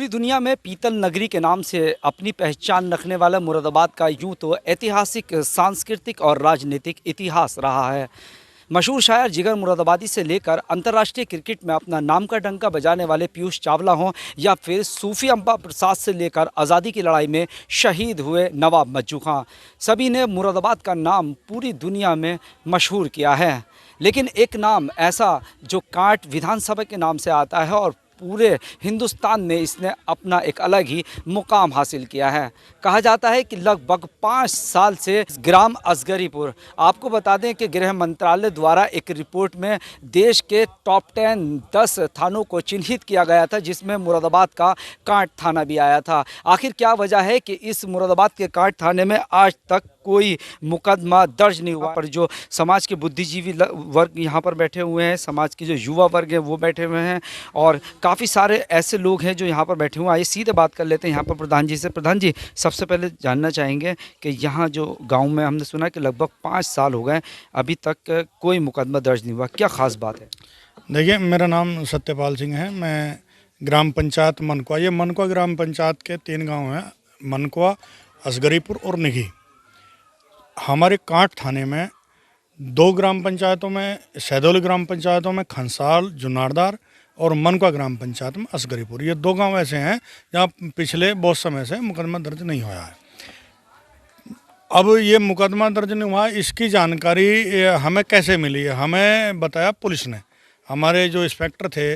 पूरी दुनिया में पीतल नगरी के नाम से अपनी पहचान रखने वाला मुरादाबाद का यूं तो ऐतिहासिक, सांस्कृतिक और राजनीतिक इतिहास रहा है। मशहूर शायर जिगर मुरादाबादी से लेकर अंतर्राष्ट्रीय क्रिकेट में अपना नाम का डंका बजाने वाले पीयूष चावला हों या फिर सूफी अम्बा प्रसाद से लेकर आज़ादी की लड़ाई में शहीद हुए नवाब मज्जू खां, सभी ने मुरादाबाद का नाम पूरी दुनिया में मशहूर किया है। लेकिन एक नाम ऐसा जो कांट विधानसभा के नाम से आता है और पूरे हिंदुस्तान में इसने अपना एक अलग ही मुकाम हासिल किया है। कहा जाता है कि लगभग 5 साल से ग्राम असगरीपुर, आपको बता दें कि गृह मंत्रालय द्वारा एक रिपोर्ट में देश के टॉप 10 थानों को चिन्हित किया गया था, जिसमें मुरादाबाद का कांट थाना भी आया था। आखिर क्या वजह है कि इस मुरादाबाद के कांट थाने में आज तक कोई मुकदमा दर्ज नहीं हुआ? पर जो समाज के बुद्धिजीवी वर्ग यहाँ पर बैठे हुए हैं, समाज के जो युवा वर्ग हैं वो बैठे हुए हैं और काफ़ी सारे ऐसे लोग हैं जो यहाँ पर बैठे हुए हैं। आइए सीधे बात कर लेते हैं यहाँ पर प्रधान जी से। प्रधान जी, सबसे पहले जानना चाहेंगे कि यहाँ जो गांव में हमने सुना कि लगभग 5 साल हो गए, अभी तक कोई मुकदमा दर्ज नहीं हुआ, क्या ख़ास बात है? देखिए, मेरा नाम सत्यपाल सिंह है। मैं ग्राम पंचायत मनकुआ, ये मनकुआ ग्राम पंचायत के 3 गांव हैं, मनकुआ, असगरीपुर और निघी। हमारे कांट थाने में 2 ग्राम पंचायतों में, सैदोली ग्राम पंचायतों में खंसाल, जुनारदार और मनकुआ ग्राम पंचायत में असगरीपुर, ये 2 गांव ऐसे हैं जहाँ पिछले बहुत समय से मुकदमा दर्ज नहीं हुआ है। अब ये मुकदमा दर्ज नहीं हुआ, इसकी जानकारी हमें कैसे मिली है? हमें बताया पुलिस ने। हमारे जो इंस्पेक्टर थे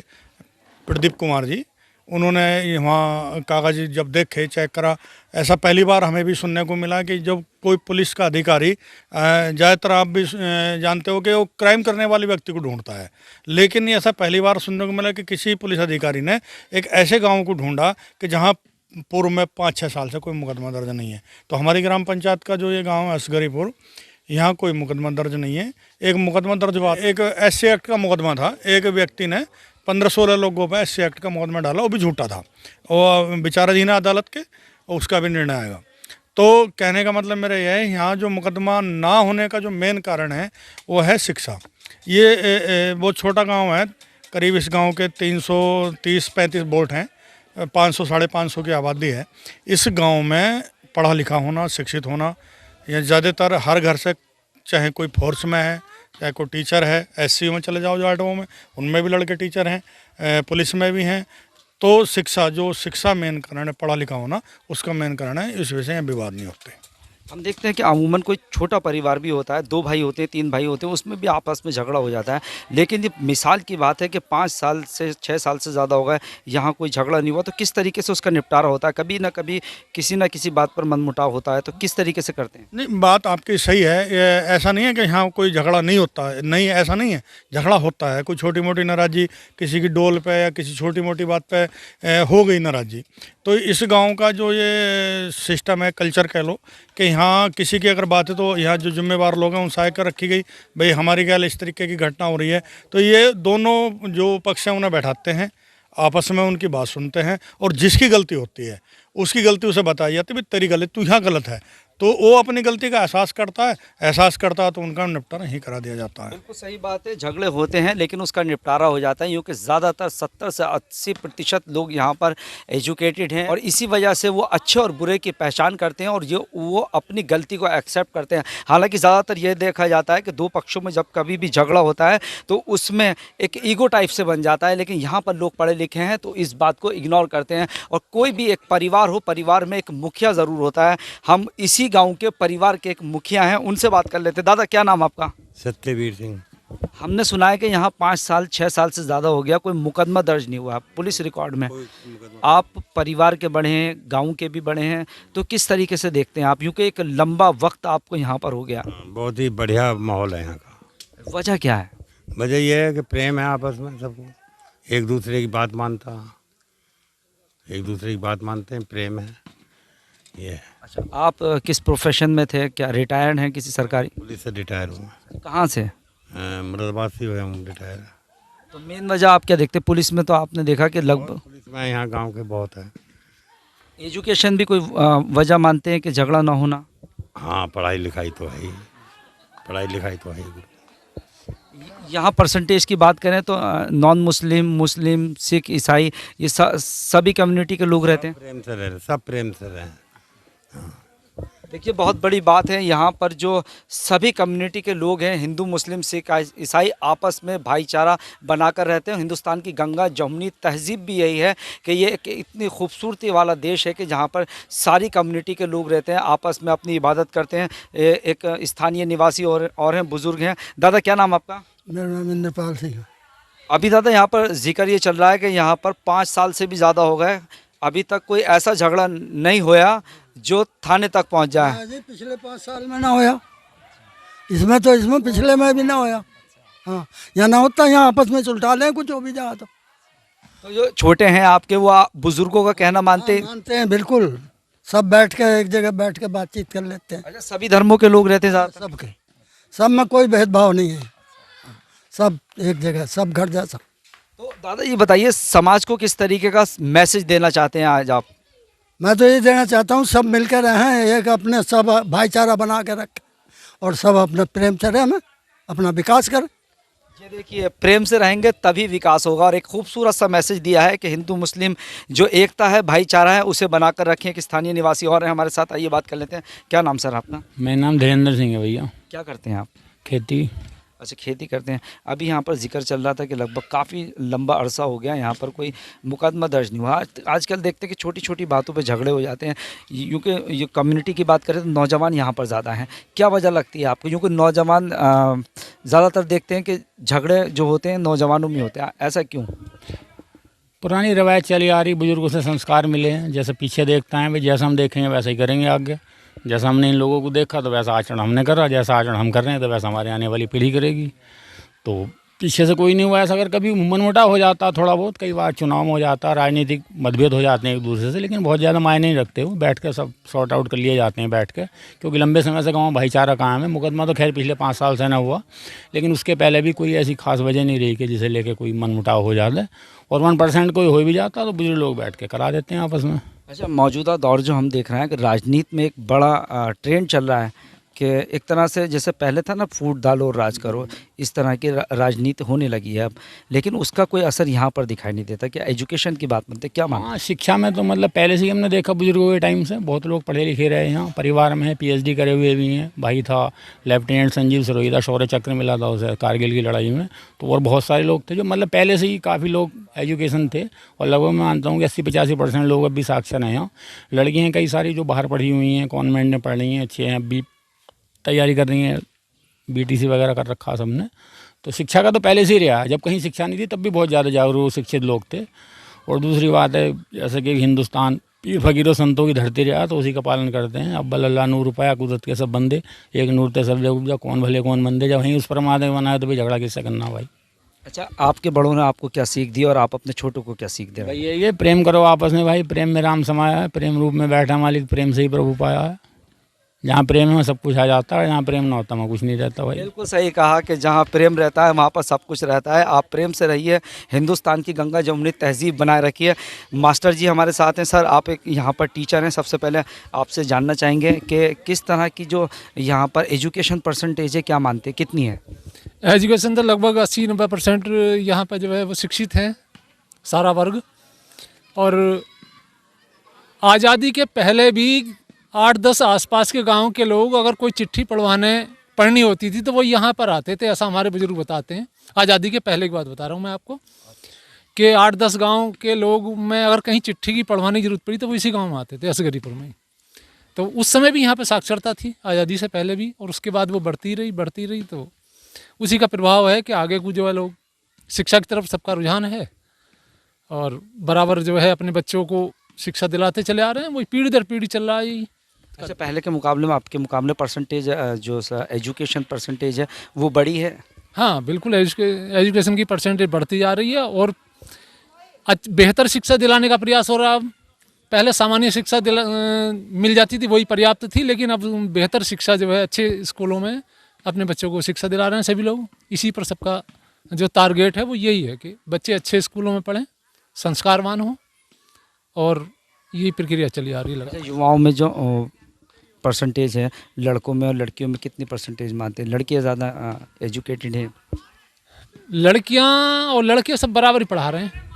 प्रदीप कुमार जी, उन्होंने वहाँ कागज जब देखे, चेक करा, ऐसा पहली बार हमें भी सुनने को मिला कि जब कोई पुलिस का अधिकारी, ज़्यादातर आप भी जानते हो कि वो क्राइम करने वाले व्यक्ति को ढूंढता है, लेकिन ये ऐसा पहली बार सुनने को मिला कि किसी पुलिस अधिकारी ने एक ऐसे गांव को ढूंढा कि जहां पूर्व में 5-6 साल से कोई मुकदमा दर्ज नहीं है। तो हमारी ग्राम पंचायत का जो ये गाँव है असगरीपुर, यहाँ कोई मुकदमा दर्ज नहीं है। एक मुकदमा दर्ज हुआ, एक SC एक्ट का मुकदमा था। एक व्यक्ति ने 15-16 लोगों पर SC एक्ट का मुकदमा डाला, वो भी झूठा था, वो विचाराधीन अदालत के, उसका भी निर्णय आएगा। तो कहने का मतलब मेरा यह है, यहाँ जो मुकदमा ना होने का जो मेन कारण है वो है शिक्षा। ये बहुत छोटा गांव है, करीब इस गांव के 330-35 वोट हैं, 500-550 की आबादी है। इस गांव में पढ़ा लिखा होना, शिक्षित होना, ये ज़्यादातर हर घर से, चाहे कोई फोर्स में है, चाहे कोई टीचर है, SC में चले जाओ जो आठवों में, उनमें भी लड़के टीचर हैं, पुलिस में भी हैं। तो शिक्षा मेन कारण है, पढ़ा लिखा होना उसका मेन कारण है। इस विषय में विवाद नहीं होते। हम देखते हैं कि अमूमन कोई छोटा परिवार भी होता है, 2 भाई होते हैं, 3 भाई होते हैं, उसमें भी आपस में झगड़ा हो जाता है। लेकिन ये मिसाल की बात है कि 5 साल से 6 साल से ज़्यादा हो गए, यहाँ कोई झगड़ा नहीं हुआ, तो किस तरीके से उसका निपटारा होता है? कभी ना कभी किसी ना किसी बात पर मनमुटाव होता है, तो किस तरीके से करते हैं? नहीं, बात आपकी सही है। ये ऐसा नहीं है कि यहाँ कोई झगड़ा नहीं होता है, नहीं, ऐसा नहीं है, झगड़ा होता है। कोई छोटी मोटी नाराज़गी किसी की डोल पे या किसी छोटी मोटी बात पे हो गई नाराज़गी, तो इस गांव का जो ये सिस्टम है, कल्चर कह लो, कि यहाँ किसी की अगर बात है तो यहाँ जो जिम्मेवार लोग हैं उनसे आकर रखी गई, भाई हमारी क्या इस तरीके की घटना हो रही है, तो ये दोनों जो पक्ष हैं उन्हें बैठाते हैं, आपस में उनकी बात सुनते हैं, और जिसकी गलती होती है उसकी गलती उसे बताई जाती है, भाई तेरी गलती, तू यहाँ गलत है, तो वो अपनी गलती का एहसास करता है तो उनका निपटारा ही करा दिया जाता है। बिल्कुल सही बात है, झगड़े होते हैं लेकिन उसका निपटारा हो जाता है, क्योंकि ज़्यादातर 70 से 80% लोग यहाँ पर एजुकेटेड हैं और इसी वजह से वो अच्छे और बुरे की पहचान करते हैं और वो अपनी गलती को एक्सेप्ट करते हैं। हालांकि ज़्यादातर ये देखा जाता है कि 2 पक्षों में जब कभी भी झगड़ा होता है तो उसमें एक ईगो टाइप से बन जाता है, लेकिन यहाँ पर लोग पढ़े लिखे हैं तो इस बात को इग्नोर करते हैं। और कोई भी एक परिवार हो, परिवार में एक मुखिया ज़रूर होता है। हम इसी गांव के परिवार के एक मुखिया हैं, उनसे बात कर लेते हैं। दादा, क्या नाम आपका? सत्यवीर सिंह। हमने सुना है कि यहाँ 5 साल 6 साल से ज़्यादा हो गया, कोई मुकदमा दर्ज नहीं हुआ पुलिस रिकॉर्ड में। आप परिवार के बड़े हैं, गांव के भी बड़े हैं, तो किस तरीके से देखते हैं आप, क्योंकि एक लंबा वक्त आपको यहाँ पर हो गया? बहुत ही बढ़िया माहौल है यहाँ का। वजह क्या है? वजह यह है कि प्रेम है आपस में, सबको एक दूसरे की बात मानते हैं, प्रेम है ये। अच्छा, आप किस प्रोफेशन में थे? क्या रिटायर्ड हैं किसी सरकारी? पुलिस से रिटायर हुआ। कहाँ से? मुरादाबाद से हुए हम रिटायर। तो मेन वजह आप क्या देखते? पुलिस में तो आपने देखा कि लगभग पुलिस में यहाँ गांव के बहुत है। एजुकेशन भी कोई वजह मानते हैं कि झगड़ा ना होना? हाँ, पढ़ाई लिखाई तो है ही। यहाँ परसेंटेज की बात करें तो नॉन मुस्लिम, मुस्लिम, सिख, ईसाई, ये सभी कम्युनिटी के लोग रहते हैं। प्रेम से रहे, सब प्रेम से रहे। देखिए बहुत बड़ी बात है, यहाँ पर जो सभी कम्युनिटी के लोग हैं, हिंदू, मुस्लिम, सिख, ईसाई, आपस में भाईचारा बनाकर रहते हैं। हिंदुस्तान की गंगा जमुनी तहजीब भी यही है कि ये एक इतनी खूबसूरती वाला देश है कि जहाँ पर सारी कम्युनिटी के लोग रहते हैं, आपस में अपनी इबादत करते हैं। एक स्थानीय निवासी और हैं, बुज़ुर्ग हैं। दादा क्या नाम आपका? मेरा नाम इंद्रपाल सिंह है। अभी दादा यहाँ पर जिक्र ये चल रहा है कि यहाँ पर 5 साल से भी ज़्यादा हो गए, अभी तक कोई ऐसा झगड़ा नहीं होया जो थाने तक पहुँच जाए। जी पिछले 5 साल में ना होया, इसमें पिछले में भी ना होया। हाँ, यहाँ ना होता, यहाँ आपस में सुलटा लें कुछ हो भी जाए तो जो छोटे हैं आपके, वो बुजुर्गों का कहना मानते हैं? मानते हैं बिल्कुल। सब बैठ के एक जगह बैठ के बातचीत कर लेते हैं। अच्छा, सभी धर्मों के लोग रहते हैं साथ? सबके, सब में कोई भेदभाव नहीं है, सब एक जगह, सब घर जैसा। तो दादा ये बताइए, समाज को किस तरीके का मैसेज देना चाहते हैं आज आप? मैं तो ये देना चाहता हूँ, सब मिलकर रहें, एक अपने सब भाईचारा बना के रखें और सब अपने प्रेम से रहें, अपना विकास करें। ये देखिए, प्रेम से रहेंगे तभी विकास होगा। और एक खूबसूरत सा मैसेज दिया है कि हिंदू मुस्लिम जो एकता है, भाईचारा है, उसे बनाकर रखें। एक स्थानीय निवासी और हैं हमारे साथ, आइए बात कर लेते हैं। क्या नाम सर आपका? मेरा नाम धीरेन्द्र सिंह है भैया। क्या करते हैं आप? खेती। अच्छा, खेती करते हैं। अभी यहाँ पर जिक्र चल रहा था कि लगभग काफ़ी लंबा अरसा हो गया यहाँ पर कोई मुकदमा दर्ज नहीं हुआ। आजकल देखते हैं कि छोटी छोटी बातों पे झगड़े हो जाते हैं। क्योंकि ये कम्युनिटी की बात करें तो नौजवान यहाँ पर ज़्यादा हैं। क्या वजह लगती है आपको? क्योंकि नौजवान ज़्यादातर देखते हैं कि झगड़े जो होते हैं नौजवानों में होते हैं, ऐसा क्यों? पुरानी रवायत चली आ रही, बुजुर्गों से संस्कार मिले हैं। जैसे पीछे देखते हैं भाई, जैसा हम देखेंगे वैसा ही करेंगे आगे। जैसा हमने इन लोगों को देखा तो वैसा आचरण हमने करा, जैसा आचरण हम कर रहे हैं तो वैसा हमारे आने वाली पीढ़ी करेगी। तो पीछे से कोई नहीं हुआ ऐसा। अगर कभी मनमुटाव हो जाता थोड़ा बहुत, कई बार चुनाव में हो जाता, राजनीतिक मतभेद हो जाते हैं एक दूसरे से, लेकिन बहुत ज़्यादा मायने नहीं रखते। वो बैठ के सब सॉर्ट आउट कर लिए जाते हैं बैठ के, क्योंकि लंबे समय से गाँव भाईचारा काम है। मुकदमा तो खैर पिछले 5 साल से ना हुआ, लेकिन उसके पहले भी कोई ऐसी खास वजह नहीं रही कि जिसे लेके कोई मनमुटाव हो जाता है। और 1% कोई हो भी जाता तो बुजुर्ग लोग बैठ के करा देते हैं आपस में। अच्छा, मौजूदा दौर जो हम देख रहे हैं कि राजनीति में एक बड़ा ट्रेंड चल रहा है कि एक तरह से जैसे पहले था ना, फूट डालो और राज करो, इस तरह की राजनीति होने लगी है अब। लेकिन उसका कोई असर यहाँ पर दिखाई नहीं देता। क्या एजुकेशन की बात बनती है, क्या मानते हैं? हाँ, शिक्षा में तो मतलब पहले से ही हमने देखा बुजुर्गों के टाइम से बहुत लोग पढ़े लिखे रहे हैं। यहाँ परिवार में है, PhD करे हुए भी हैं। भाई था लेफ्टिनेंट संजीव सरोही था, शौर्य चक्र मिला था उसे कारगिल की लड़ाई में। तो और बहुत सारे लोग थे जो मतलब पहले से ही काफ़ी लोग एजुकेशन थे। और लगभग मैं मानता हूँ कि 80-85% लोग अब भी साक्षर हैं यहाँ। लड़कियाँ कई सारी जो बाहर पढ़ी हुई हैं, कॉन्वेंट में पढ़ रही हैं, अच्छे हैं, अभी तैयारी कर रही हैं, BTC वगैरह कर रखा सबने। तो शिक्षा का तो पहले से ही रहा। जब कहीं शिक्षा नहीं थी तब भी बहुत ज़्यादा जागरूक शिक्षित लोग थे। और दूसरी बात है, जैसे कि हिंदुस्तान पीर फकीरों संतों की धरती रहा, तो उसी का पालन करते हैं। अव्वल अल्लाह नूर रुपया कुदरत के सब बंदे, एक नूर ते सब जग उपजा, कौन भले कौन मंदे। जब वहीं उस परमात्मा बनाया तो भाई झगड़ा किससे करना भाई। अच्छा, आपके बड़ों ने आपको क्या सीख दी और आप अपने छोटों को क्या सीख दे रहे भाई हैं? ये प्रेम करो आपस में भाई। प्रेम में राम समाया है, प्रेम रूप में बैठा मालिक, प्रेम से ही प्रभु पाया है। जहाँ प्रेम है सब कुछ आ जाता है, जहाँ प्रेम ना होता वहाँ कुछ नहीं रहता भाई। बिल्कुल सही कहा कि जहाँ प्रेम रहता है वहाँ पर सब कुछ रहता है। आप प्रेम से रहिए, हिंदुस्तान की गंगा जमुनी तहजीब बनाए रखिए। मास्टर जी हमारे साथ हैं। सर, आप एक यहाँ पर टीचर हैं। सबसे पहले आपसे जानना चाहेंगे कि किस तरह की जो यहाँ पर एजुकेशन परसेंटेज है, क्या मानते हैं, कितनी है? एजुकेशन तो लगभग 80-90% यहाँ पर जो है वो शिक्षित हैं, सारा वर्ग। और आज़ादी के पहले भी 8-10 आसपास के गांव के लोग अगर कोई चिट्ठी पढ़नी होती थी तो वो यहाँ पर आते थे, ऐसा हमारे बुजुर्ग बताते हैं। आज़ादी के पहले की बात बता रहा हूँ मैं आपको कि 8-10 गांव के लोग में अगर कहीं चिट्ठी की पढ़वाने की जरूरत पड़ी तो वो इसी गांव में आते थे, असगरीपुर में। तो उस समय भी यहाँ पर साक्षरता थी, आज़ादी से पहले भी, और उसके बाद वो बढ़ती रही। तो उसी का प्रभाव है कि आगे को जो है लोग शिक्षा की तरफ सबका रुझान है और बराबर जो है अपने बच्चों को शिक्षा दिलाते चले आ रहे हैं। वही पीढ़ी दर पीढ़ी चल रहा है। अच्छा, पहले के मुकाबले में आपके मुकाबले परसेंटेज जो एजुकेशन परसेंटेज है वो बड़ी है? हाँ बिल्कुल, एजुकेशन की परसेंटेज बढ़ती जा रही है और बेहतर शिक्षा दिलाने का प्रयास हो रहा है। पहले सामान्य शिक्षा मिल जाती थी, वही पर्याप्त थी, लेकिन अब बेहतर शिक्षा जो है अच्छे स्कूलों में अपने बच्चों को शिक्षा दिला रहे हैं सभी लोग। इसी पर सबका जो टारगेट है वो यही है कि बच्चे अच्छे स्कूलों में पढ़ें, संस्कारवान हों, और यही प्रक्रिया चली आ रही है। अच्छा, युवाओं में जो परसेंटेज है, लड़कों में और लड़कियों में कितनी परसेंटेज मानते हैं? लड़कियाँ ज़्यादा एजुकेटेड हैं? लड़कियां और लड़के सब बराबर ही पढ़ा रहे हैं,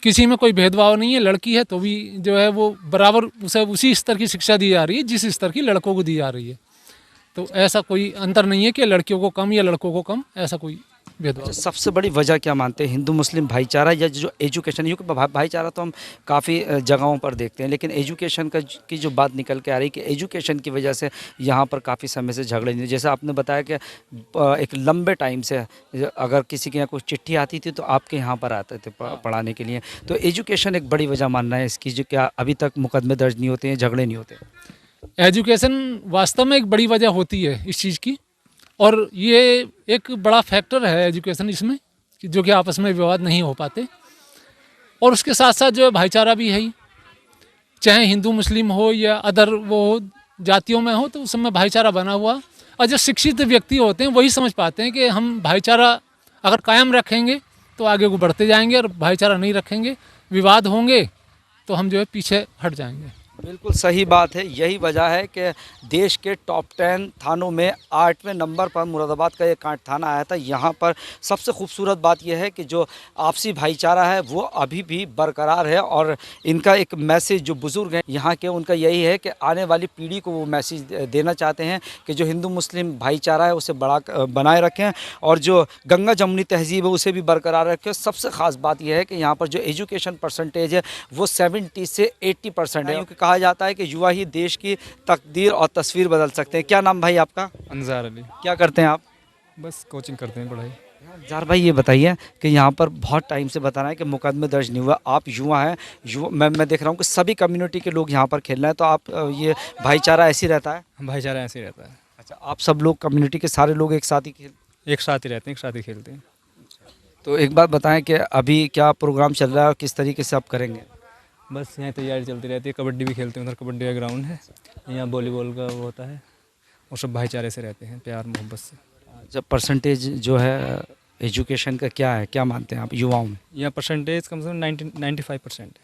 किसी में कोई भेदभाव नहीं है। लड़की है तो भी जो है वो बराबर उसे उसी स्तर की शिक्षा दी जा रही है जिस स्तर की लड़कों को दी जा रही है। तो ऐसा कोई अंतर नहीं है कि लड़कियों को कम या लड़कों को कम, ऐसा कोई भेदभाव। सबसे बड़ी वजह क्या मानते हैं, हिंदू मुस्लिम भाईचारा या जो एजुकेशन? क्योंकि भाईचारा तो हम काफ़ी जगहों पर देखते हैं, लेकिन एजुकेशन की जो बात निकल के आ रही है कि एजुकेशन की वजह से यहाँ पर काफ़ी समय से झगड़े नहीं। जैसे आपने बताया कि एक लंबे टाइम से अगर किसी के यहाँ कोई चिट्ठी आती थी तो आपके यहाँ पर आते थे पढ़ाने के लिए। तो एजुकेशन एक बड़ी वजह मानना है इसकी, जो क्या अभी तक मुकदमे दर्ज नहीं होते हैं, झगड़े नहीं होते? एजुकेशन वास्तव में एक बड़ी वजह होती है इस चीज़ की, और ये एक बड़ा फैक्टर है एजुकेशन इसमें, जो कि आपस में विवाद नहीं हो पाते। और उसके साथ साथ जो है भाईचारा भी है ही, चाहे हिंदू मुस्लिम हो या अदर वो जातियों में हो, तो उस समय भाईचारा बना हुआ। और जो शिक्षित व्यक्ति होते हैं वही समझ पाते हैं कि हम भाईचारा अगर कायम रखेंगे तो आगे को बढ़ते जाएंगे, और भाईचारा नहीं रखेंगे, विवाद होंगे तो हम जो है पीछे हट जाएंगे। बिल्कुल सही बात है। यही वजह है कि देश के टॉप 10 थानों में 8वें नंबर पर मुरादाबाद का ये कांट थाना आया था। यहाँ पर सबसे खूबसूरत बात यह है कि जो आपसी भाईचारा है वो अभी भी बरकरार है, और इनका एक मैसेज जो बुज़ुर्ग हैं यहाँ के, उनका यही है कि आने वाली पीढ़ी को वो मैसेज देना चाहते हैं कि जो हिंदू मुस्लिम भाईचारा है उसे बनाए रखें, और जो गंगा जमुनी तहजीब है उसे भी बरकरार रखें। सबसे ख़ास बात यह है कि यहाँ पर जो एजुकेशन परसेंटेज है वो 70 से 80% है। कहा जाता है कि युवा ही देश की तकदीर और तस्वीर बदल सकते हैं। क्या नाम भाई आपका? अंजार अली। क्या करते हैं आप? बस कोचिंग करते हैं, पढ़ाई। अंजार भाई ये बताइए कि यहाँ पर बहुत टाइम से बता रहे हैं कि मुकदमे दर्ज नहीं हुआ, आप युवा हैं, मैं देख रहा हूँ कि सभी कम्युनिटी के लोग यहाँ पर खेल रहे हैं, तो आप ये भाईचारा ऐसे ही रहता है? भाईचारा ऐसे ही रहता है। अच्छा, आप सब लोग कम्युनिटी के सारे लोग एक साथ ही एक साथ ही रहते हैं, एक साथ ही खेलते हैं। तो एक बात बताएं कि अभी क्या प्रोग्राम चल रहा है और किस तरीके से आप करेंगे? बस यहाँ तैयारी चलती रहती है, कबड्डी भी खेलते हैं, उधर कबड्डी का ग्राउंड है, यहाँ वॉलीबॉल का वो होता है, और सब भाईचारे से रहते हैं, प्यार मोहब्बत से। जब परसेंटेज जो है एजुकेशन का क्या है, क्या मानते हैं आप युवाओं में? यहाँ परसेंटेज कम से कम 95%।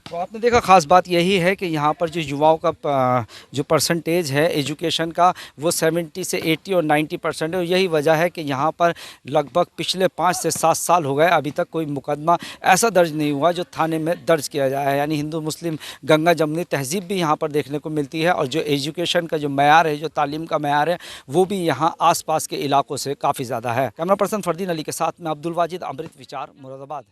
तो आपने देखा ख़ास बात यही है कि यहाँ पर जो युवाओं का जो परसेंटेज है एजुकेशन का वो 70 से 80 और 90% है, और यही वजह है कि यहाँ पर लगभग पिछले 5 से 7 साल हो गए अभी तक कोई मुकदमा ऐसा दर्ज नहीं हुआ जो थाने में दर्ज किया जाए है। यानी हिंदू मुस्लिम गंगा जमुनी तहजीब भी यहाँ पर देखने को मिलती है, और जो एजुकेशन का जो मयार है, जो तालीम का मयार है, वो भी यहाँ आस पास के इलाकों से काफ़ी ज़्यादा है। कैमरा पर्सन फरदीन अली के साथ में अब्दुल वाजिद, अमृत विचार, मुरादाबाद।